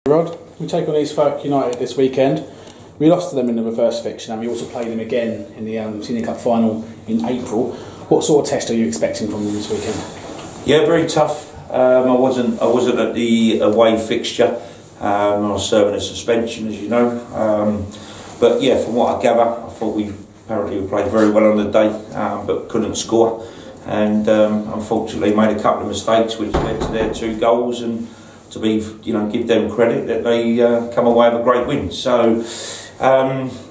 Rod, we take on Thurrock United this weekend. We lost to them in the reverse fixture and we also played them again in the Senior Cup final in April. What sort of test are you expecting from them this weekend? Yeah, very tough. I wasn't at the away fixture. I was serving a suspension, as you know. But yeah, from what I gather, I thought we played very well on the day, but couldn't score. And unfortunately made a couple of mistakes which led to their 2 goals, and to be, give them credit that they come away with a great win. So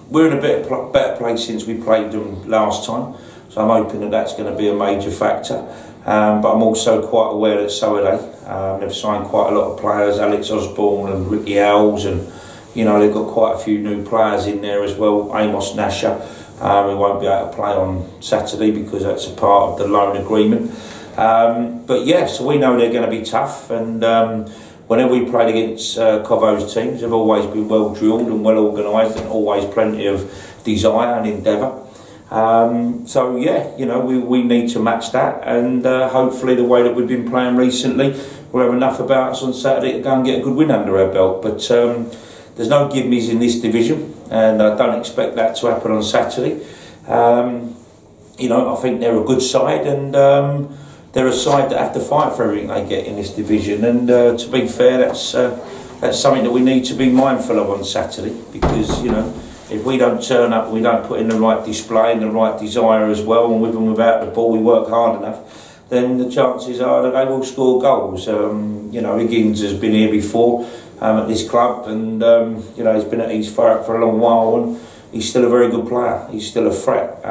we're in a better place since we played them last time. So I'm hoping that that's going to be a major factor. But I'm also quite aware that so are they. They've signed quite a lot of players, Alex Osborne and Ricky Howells, and they've got quite a few new players in there as well. Amos Nasher, who won't be able to play on Saturday because that's a part of the loan agreement. But yeah, so we know they're going to be tough, and whenever we played against Covo's teams, they've always been well drilled and well organised, and always plenty of desire and endeavour. So yeah, we need to match that, and hopefully the way that we've been playing recently, we'll have enough about us on Saturday to go and get a good win under our belt. But there's no give-me's in this division, and I don't expect that to happen on Saturday. I think they're a good side, and they're a side that have to fight for everything they get in this division. And to be fair, that's something that we need to be mindful of on Saturday, because if we don't turn up, we don't put in the right display and the right desire as well, and with and without the ball we work hard enough, then the chances are that they will score goals. Higgins has been here before at this club, and he's been at East Thurrock for a long while, and he's still a very good player. He's still a threat.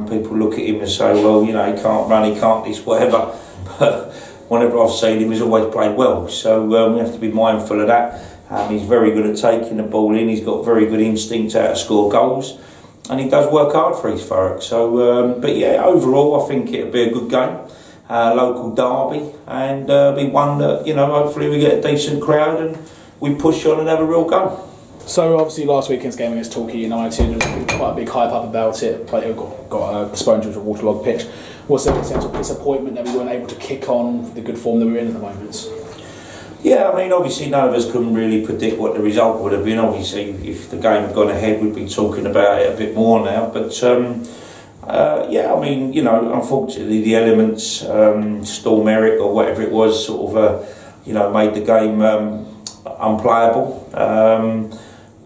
People look at him and say, well, he can't run, he can't this, whatever. But whenever I've seen him, he's always played well. So we have to be mindful of that. He's very good at taking the ball in. He's got very good instinct how to score goals, and he does work hard for East Thurrock. So, but yeah, overall, I think it'll be a good game, local derby, and be one that hopefully we get a decent crowd and we push on and have a real go. So obviously last weekend's game against Thurrock United, there was quite a big hype up about it. Player got postponed due to a waterlogged pitch. Was there a sense of disappointment that we weren't able to kick on the good form that we're in at the moment? Yeah, obviously none of us can really predict what the result would have been. Obviously, if the game had gone ahead, we'd be talking about it a bit more now. But yeah, unfortunately, the elements, Storm Eric or whatever it was, sort of, made the game unplayable.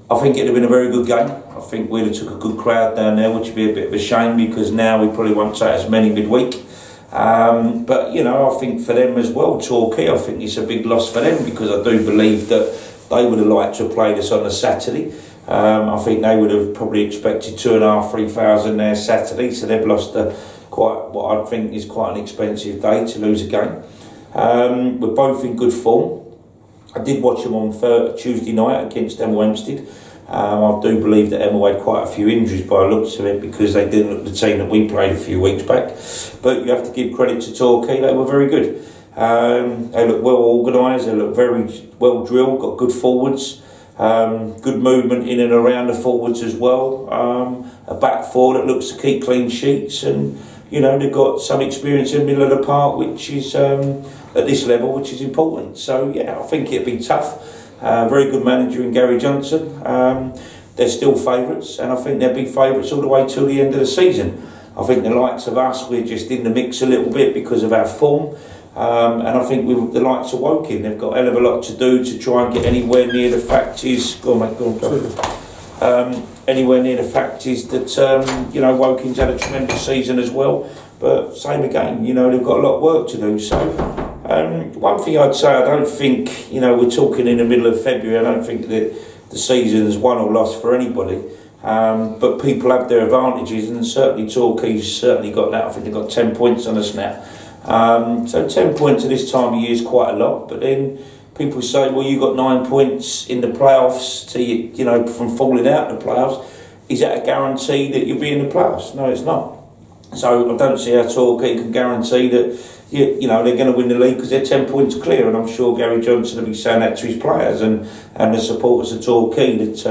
I think it'd have been a very good game. I think we'd have took a good crowd down there, which would be a bit of a shame because now we probably won't take as many midweek. But I think for them as well, Torquay, I think it's a big loss for them, because I do believe that they would have liked to have played us on a Saturday. I think they would have probably expected 2,500 to 3,000 there Saturday, so they've lost what I think is quite an expensive day to lose a game. We're both in good form. I did watch them on Tuesday night against Emma Hempstead. I do believe that Emma had quite a few injuries by the looks of it, because they didn't look the team that we played a few weeks back. But you have to give credit to Torquay, they were very good. They look well organised, they look very well drilled, got good forwards, good movement in and around the forwards as well. A back four that looks to keep clean sheets, and they've got some experience in the middle of the park, which is at this level, which is important. So yeah, I think it'd be tough. Very good manager in Gary Johnson. They're still favourites, and I think they'll be favourites all the way till the end of the season. I think the likes of us, we're just in the mix a little bit because of our form, and I think the likes of Woking, they've got a hell of a lot to do to try and get anywhere near the fact is, anywhere near the fact is that Woking's had a tremendous season as well, but same again, they've got a lot of work to do. So one thing I'd say, I don't think, we're talking in the middle of February, I don't think that the season's won or lost for anybody, but people have their advantages, and certainly Torquay's certainly got that. I think they've got 10 points on us now. So 10 points at this time of year is quite a lot, but then people say, well, you got 9 points in the playoffs from falling out of the playoffs. Is that a guarantee that you'll be in the playoffs? No, it's not. So I don't see how Torquay can guarantee that they're going to win the league, because they're 10 points clear, and I'm sure Gary Johnson will be saying that to his players and the supporters of Torquay that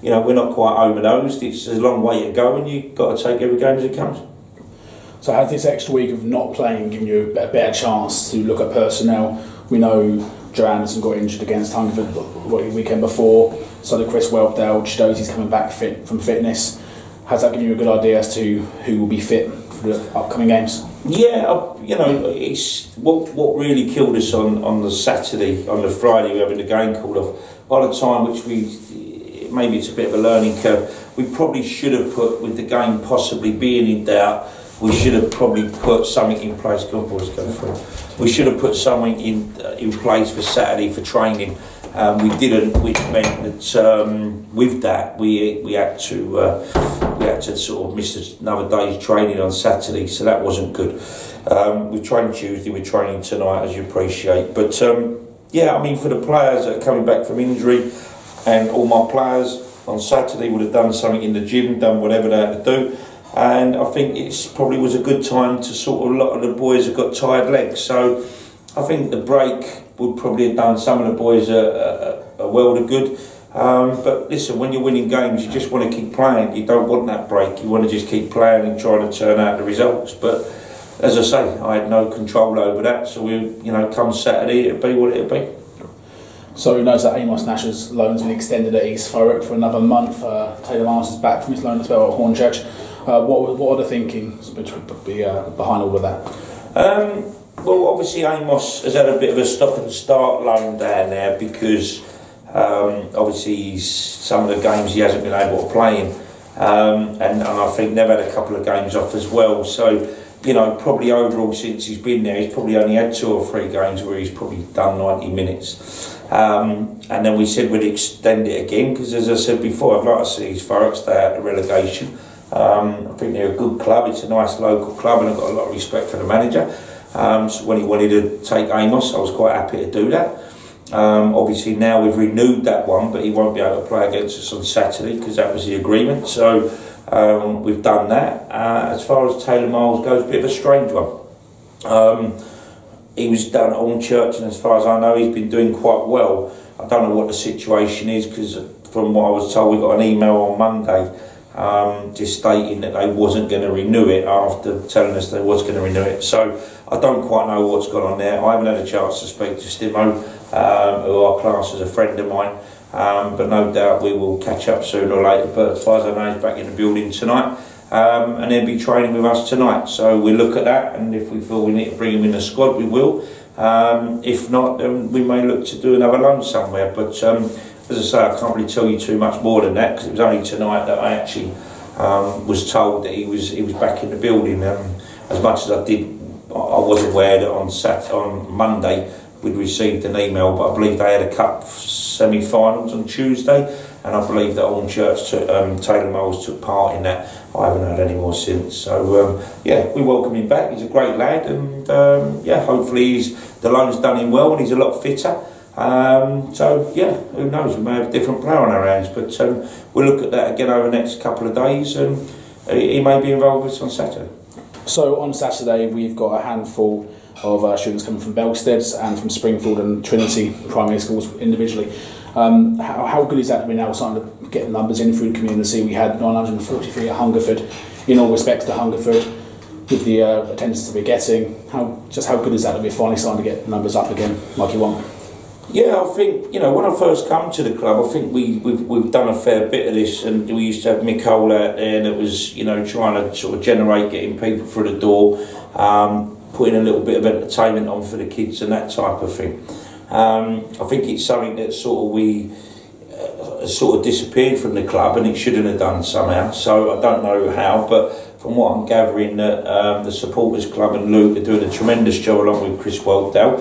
we're not quite home and hosed. It's a long way to go, and you've got to take every game as it comes. So has this extra week of not playing given you a better chance to look at personnel? We know Joe Anderson got injured against Hungerford the weekend before. So did Chris Whelpdale. Chidozi's coming back from fitness. Has that given you a good idea as to who will be fit for the upcoming games? Yeah, you know, it's what really killed us on the Saturday, on the Friday, we were having the game called off. By the time, which maybe it's a bit of a learning curve, we probably should have put, with the game possibly being in doubt, we should have probably put something in place. Go on, boys, go for it. We should have put something in place for Saturday for training. We didn't, which meant that with that we had to sort of miss another day's training on Saturday, so that wasn't good. We trained Tuesday, we're training tonight, as you appreciate. But yeah, I mean, for the players that are coming back from injury, and all my players on Saturday would have done something in the gym, done whatever they had to do. And I think it's probably was a good time to sort of, a lot of the boys have got tired legs. So I think the break would probably have done some of the boys a world of good. But listen, when you're winning games, you just want to keep playing. You don't want that break. You want to just keep playing and trying to turn out the results. But as I say, I had no control over that. So we, you know, come Saturday, it'll be what it'll be. So we know that Amos Nash's loan's been extended at East Thurrock for another month. Taylor Mars is back from his loan as well at Hornchurch. What are the thinkings behind all of that? Well, obviously Amos has had a bit of a stop and start loan down there because obviously some of the games he hasn't been able to play in, and I think they've had a couple of games off as well. So, you know, probably overall since he's been there, he's probably only had 2 or 3 games where he's probably done 90 minutes. And then we said we'd extend it again because, as I said before, I'd like to see his Thurrock stay out of relegation. I think they're a good club. It's a nice local club, and I've got a lot of respect for the manager. So when he wanted to take Amos, I was quite happy to do that. Obviously now we've renewed that one, but he won't be able to play against us on Saturday because that was the agreement. So we've done that. As far as Taylor Miles goes, a bit of a strange one. He was down at Hornchurch, and as far as I know, he's been doing quite well. I don't know what the situation is because from what I was told, we got an email on Monday just stating that they wasn't going to renew it after telling us they was going to renew it. So I don't quite know what's gone on there. I haven't had a chance to speak to Stimo, who I class as a friend of mine, but no doubt we will catch up sooner or later. But as far as I know, he's back in the building tonight, and he'll be training with us tonight. So we'll look at that, and if we feel we need to bring him in the squad, we will. If not, then we may look to do another loan somewhere. But as I say, I can't really tell you too much more than that because it was only tonight that I actually was told that he was back in the building. As much as I was aware that on Monday we'd received an email, but I believe they had a cup semi-finals on Tuesday, and I believe that Hornchurch Taylor Miles took part in that. I haven't heard any more since. So yeah, we welcome him back. He's a great lad, and yeah, hopefully the loan's done him well and he's a lot fitter. So yeah, who knows, we may have a different player on our hands, but we'll look at that again over the next couple of days, and he may be involved with us on Saturday. So on Saturday we've got a handful of students coming from Belstead and from Springfield and Trinity primary schools individually. How good is that that we're now starting to get the numbers in through the community? We had 943 at Hungerford, in all respects to Hungerford, with the attendance that we're getting. How good is that we're finally starting to get numbers up again like you want? Yeah, I think, you know, when I first come to the club, I think we've done a fair bit of this, and we used to have Mick Hole out there that was, you know, trying to sort of generate getting people through the door, putting a little bit of entertainment on for the kids and that type of thing. I think it's something that sort of disappeared from the club, and it shouldn't have done somehow. So I don't know how, but from what I'm gathering, that the supporters club and Luke are doing a tremendous job along with Chris Whelpdale,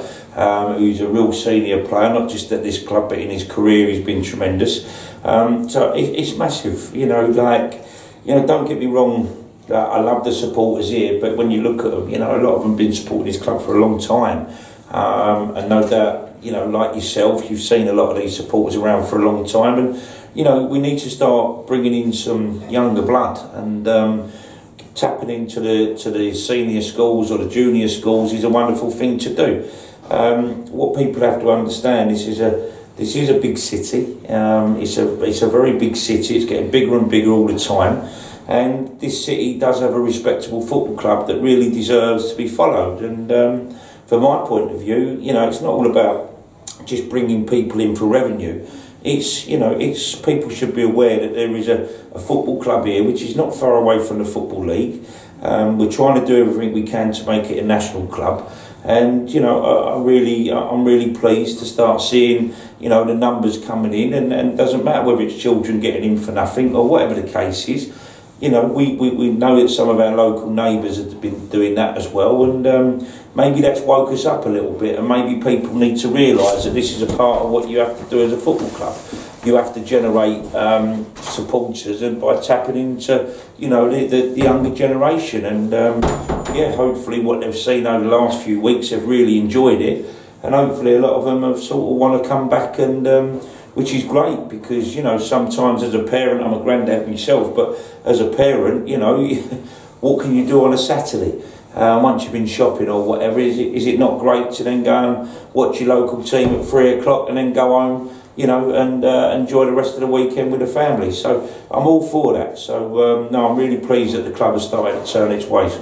who's a real senior player, not just at this club but in his career he's been tremendous. So it's massive, you know, like, you know, don't get me wrong, I love the supporters here, but when you look at them, you know, a lot of them have been supporting this club for a long time, and no doubt, you know, like yourself, you've seen a lot of these supporters around for a long time, and, you know, we need to start bringing in some younger blood, and tapping into the senior schools or the junior schools is a wonderful thing to do. What people have to understand, this is a big city. It's a very big city. It's getting bigger and bigger all the time, and this city does have a respectable football club that really deserves to be followed. And from my point of view, you know, it's not all about just bringing people in for revenue. It's, you know, it's, people should be aware that there is a football club here which is not far away from the Football League. We're trying to do everything we can to make it a national club, and you know, I'm really pleased to start seeing, you know, the numbers coming in, and it doesn't matter whether it's children getting in for nothing or whatever the case is. You know, we know that some of our local neighbours have been doing that as well, and maybe that's woke us up a little bit, and maybe people need to realise that this is a part of what you have to do as a football club. You have to generate supporters, and by tapping into, you know, the younger generation, and yeah, hopefully what they've seen over the last few weeks, have really enjoyed it, and hopefully a lot of them have sort of want to come back, and which is great, because, you know, sometimes as a parent, I'm a granddad myself, but as a parent, you know, what can you do on a Saturday? Once you've been shopping or whatever, is it not great to then go and watch your local team at 3 o'clock and then go home, you know, and enjoy the rest of the weekend with the family? So I'm all for that. So no, I'm really pleased that the club has started to turn its ways.